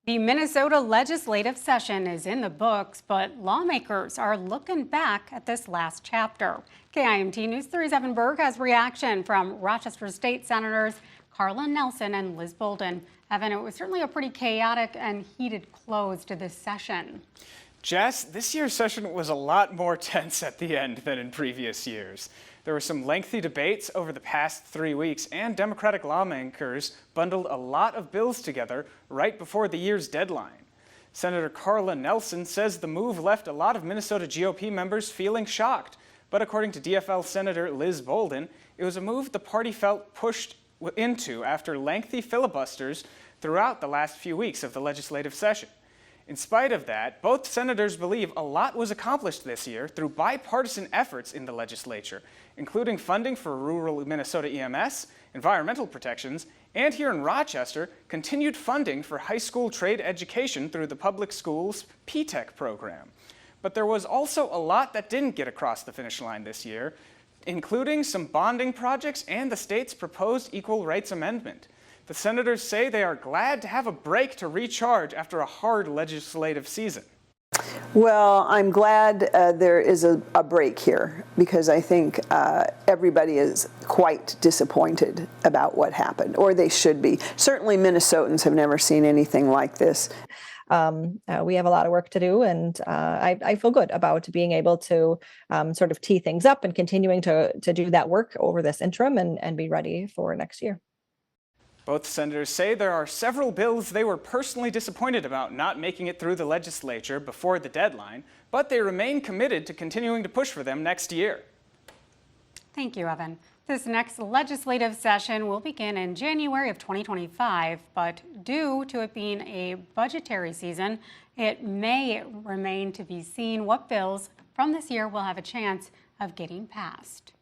The Minnesota legislative session is in the books, but lawmakers are looking back at this last chapter. KIMT News 37 Berg has reaction from Rochester State Senators Carla Nelson and Liz Bolden. Evan, it was certainly a pretty chaotic and heated close to this session. Jess, this year's session was a lot more tense at the end than in previous years. There were some lengthy debates over the past 3 weeks, and Democratic lawmakers bundled a lot of bills together right before the year's deadline. Senator Carla Nelson says the move left a lot of Minnesota GOP members feeling shocked. But according to DFL Senator Liz Bolden, it was a move the party felt pushed into after lengthy filibusters throughout the last few weeks of the legislative session. In spite of that, both senators believe a lot was accomplished this year through bipartisan efforts in the legislature, including funding for rural Minnesota EMS, environmental protections, and here in Rochester, continued funding for high school trade education through the public schools P-TECH program. But there was also a lot that didn't get across the finish line this year, including some bonding projects and the state's proposed equal rights amendment. The senators say they are glad to have a break to recharge after a hard legislative season. Well, I'm glad there is a break here because I think everybody is quite disappointed about what happened, or they should be. Certainly Minnesotans have never seen anything like this. We have a lot of work to do, and I feel good about being able to sort of tee things up and continuing to do that work over this interim and be ready for next year. Both senators say there are several bills they were personally disappointed about not making it through the legislature before the deadline, but they remain committed to continuing to push for them next year. Thank you, Evan. This next legislative session will begin in January of 2025, but due to it being a budgetary season, it may remain to be seen what bills from this year will have a chance of getting passed.